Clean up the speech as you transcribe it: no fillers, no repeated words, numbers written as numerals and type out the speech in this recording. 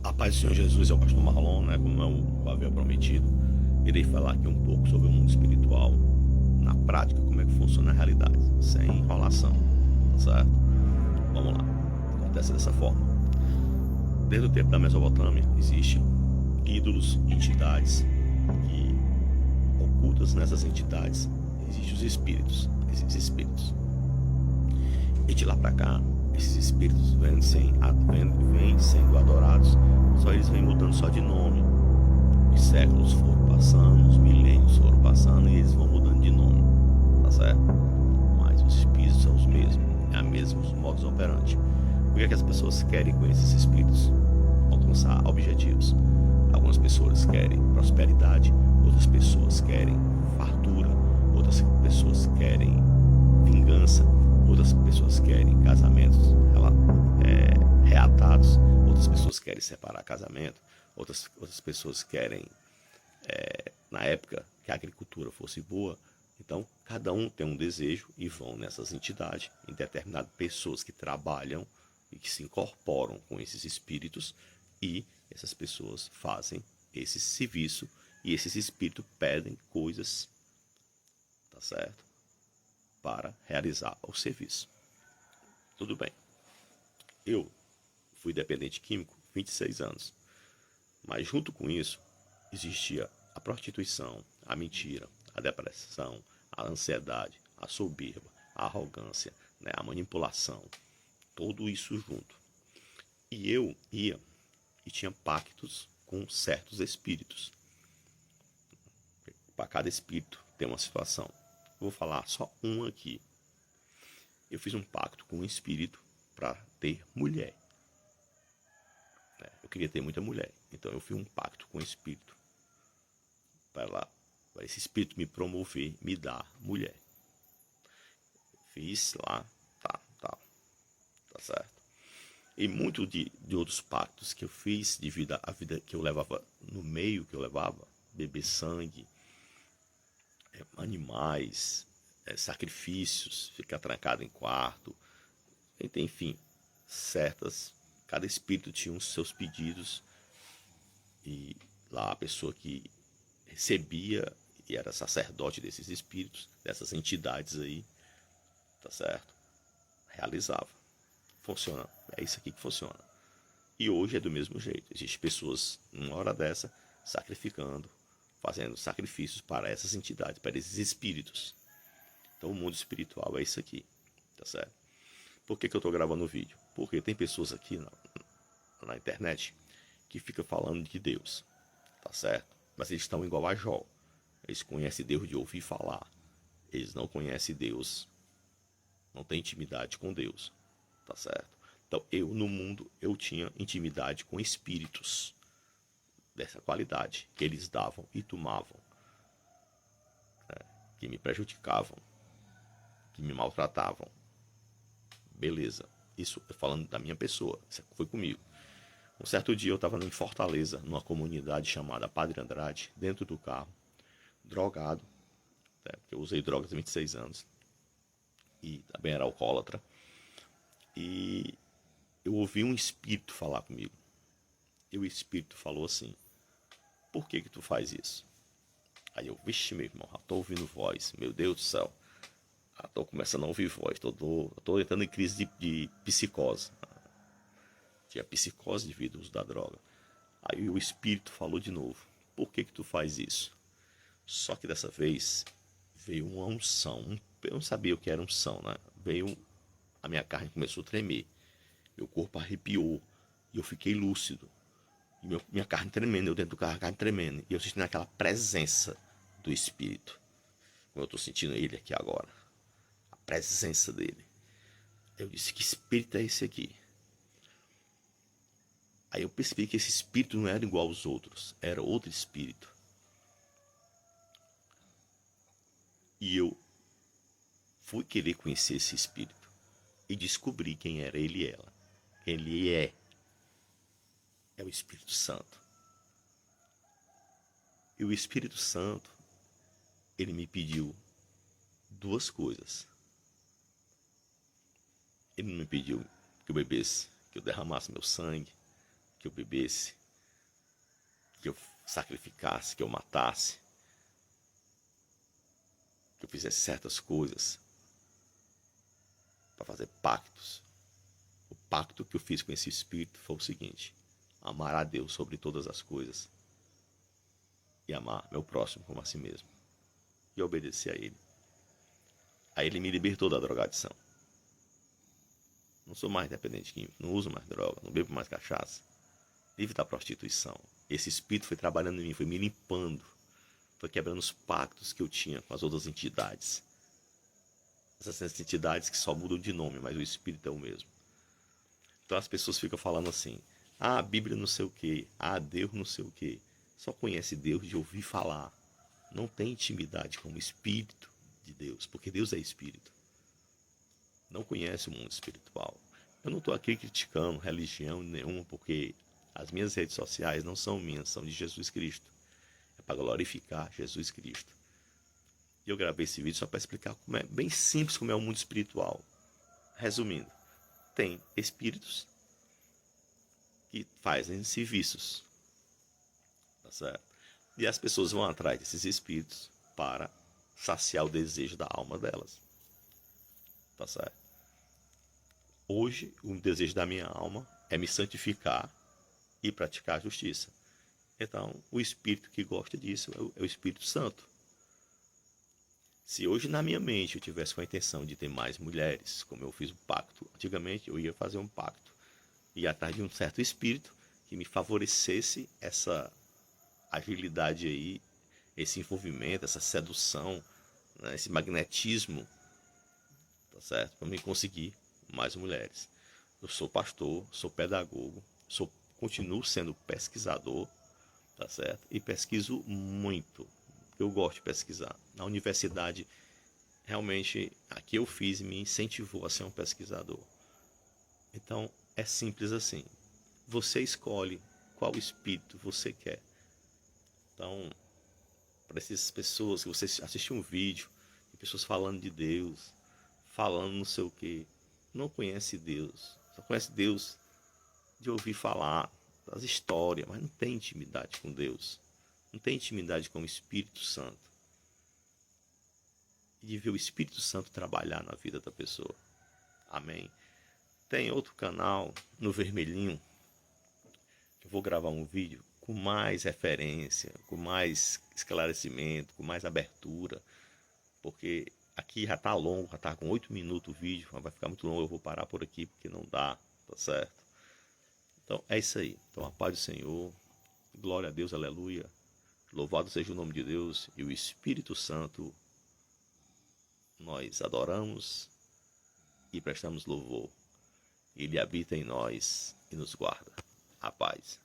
A paz do Senhor Jesus é o pastor Marlon, né? Como eu havia prometido. Irei falar aqui um pouco sobre o mundo espiritual, na prática, como é que funciona a realidade, sem enrolação, tá certo? Vamos lá. Acontece dessa forma. Desde o tempo da Mesopotâmia, existem ídolos, entidades, e ocultas nessas entidades existem os espíritos. E de lá para cá, esses espíritos vêm sendo adorados, só eles vêm mudando só de nome. Os séculos foram passando, os milênios foram passando e eles vão mudando de nome, tá certo? Mas os espíritos são os mesmos, é a mesmos modus operandi. O que é que as pessoas querem com esses espíritos? Alcançar objetivos. Algumas pessoas querem prosperidade, outras pessoas querem fartura, outras pessoas querem vingança, outras pessoas querem casamentos reatados, outras pessoas querem separar casamento, outras pessoas querem, na época, que a agricultura fosse boa. Então, cada um tem um desejo e vão nessas entidades, em determinadas pessoas que trabalham e que se incorporam com esses espíritos, e essas pessoas fazem esse serviço e esses espíritos pedem coisas, tá certo? Para realizar o serviço. Tudo bem. Eu fui dependente químico 26 anos, mas junto com isso existia a prostituição, a mentira, a depressão, a ansiedade, a soberba, a arrogância, né, a manipulação, tudo isso junto. E eu ia e tinha pactos com certos espíritos. Para cada espírito tem uma situação. Eu vou falar só um aqui. Eu fiz um pacto com um espírito para ter mulher. Eu queria ter muita mulher, então eu fiz um pacto com o espírito para esse espírito me promover, me dar mulher. Fiz lá, tá certo. E muito de outros pactos que eu fiz devido à vida que eu levava no meio, que eu levava, beber sangue, animais, sacrifícios, ficar trancado em quarto, enfim, cada espírito tinha os seus pedidos, e lá a pessoa que recebia e era sacerdote desses espíritos, dessas entidades aí, tá certo? Realizava. Funciona. É isso aqui que funciona. E hoje é do mesmo jeito. Existem pessoas, numa hora dessa, sacrificando, fazendo sacrifícios para essas entidades, para esses espíritos. Então o mundo espiritual é isso aqui, tá certo? Por que eu estou gravando o vídeo? Porque tem pessoas aqui na internet que ficam falando de Deus, tá certo? Mas eles estão igual a Jó. Eles conhecem Deus de ouvir falar. Eles não conhecem Deus, não têm intimidade com Deus, tá certo? Então no mundo eu tinha intimidade com espíritos dessa qualidade, que eles davam e tomavam, que me prejudicavam, que me maltratavam. Beleza, isso falando da minha pessoa, isso foi comigo. Um certo dia eu estava em Fortaleza, numa comunidade chamada Padre Andrade, dentro do carro, drogado, porque eu usei drogas há 26 anos, e também era alcoólatra, e eu ouvi um espírito falar comigo. E o espírito falou assim: por que tu faz isso? Aí eu, vixe, meu irmão, já tô ouvindo voz, meu Deus do céu. Já tô começando a ouvir voz, tô entrando em crise de psicose. Tinha psicose devido ao uso da droga. Aí o espírito falou de novo: por que tu faz isso? Só que dessa vez veio uma unção. Eu não sabia o que era unção, né? Veio, a minha carne começou a tremer, meu corpo arrepiou e eu fiquei lúcido. E minha carne tremendo, eu dentro do carro, a carne tremendo. E eu sentindo aquela presença do espírito. Como eu estou sentindo ele aqui agora. A presença dele. Eu disse: que espírito é esse aqui? Aí eu percebi que esse espírito não era igual aos outros, era outro espírito. E eu fui querer conhecer esse espírito e descobri quem era ele e ela. Ele é o Espírito Santo. E o Espírito Santo, ele me pediu duas coisas. Ele não me pediu que eu bebesse, que eu derramasse meu sangue, que eu bebesse, que eu sacrificasse, que eu matasse, que eu fizesse certas coisas para fazer pactos. O pacto que eu fiz com esse espírito foi o seguinte: amar a Deus sobre todas as coisas e amar meu próximo como a si mesmo, e obedecer a ele. Aí ele me libertou da drogadição. Não sou mais dependente químico, não uso mais droga, não bebo mais cachaça, livre da prostituição. Esse espírito foi trabalhando em mim, foi me limpando, foi quebrando os pactos que eu tinha com as outras entidades. Essas entidades que só mudam de nome, mas o espírito é o mesmo. Então as pessoas ficam falando assim: ah, a Bíblia não sei o que, ah, Deus não sei o que. Só conhece Deus de ouvir falar. Não tem intimidade com o Espírito de Deus, porque Deus é Espírito. Não conhece o mundo espiritual. Eu não estou aqui criticando religião nenhuma, porque as minhas redes sociais não são minhas, são de Jesus Cristo. É para glorificar Jesus Cristo. E eu gravei esse vídeo só para explicar como é bem simples como é o mundo espiritual. Resumindo, tem espíritos que fazem serviços, tá certo? E as pessoas vão atrás desses espíritos para saciar o desejo da alma delas, tá certo? Hoje, o desejo da minha alma é me santificar e praticar a justiça. Então, o espírito que gosta disso é o Espírito Santo. Se hoje na minha mente eu tivesse com a intenção de ter mais mulheres, como eu fiz um pacto, antigamente eu ia fazer um pacto, ia atrás de um certo espírito que me favorecesse essa agilidade aí, esse envolvimento, essa sedução, né, esse magnetismo, tá certo? Para me conseguir mais mulheres. Eu sou pastor, sou pedagogo, continuo sendo pesquisador, tá certo? E pesquiso muito. Eu gosto de pesquisar. Na universidade, realmente, a que eu fiz me incentivou a ser um pesquisador. Então, é simples assim. Você escolhe qual espírito você quer. Então, para essas pessoas que você assistiu um vídeo, de pessoas falando de Deus, falando não sei o que, não conhece Deus, só conhece Deus de ouvir falar das histórias, mas não tem intimidade com Deus, não tem intimidade com o Espírito Santo, e de ver o Espírito Santo trabalhar na vida da pessoa. Amém? Tem outro canal no vermelhinho, que eu vou gravar um vídeo com mais referência, com mais esclarecimento, com mais abertura, porque aqui já tá longo, já tá com 8 minutos o vídeo, vai ficar muito longo, eu vou parar por aqui porque não dá, tá certo? Então é isso aí. Então a paz do Senhor, glória a Deus, aleluia. Louvado seja o nome de Deus e o Espírito Santo. Nós adoramos e prestamos louvor. Ele habita em nós e nos guarda. A paz.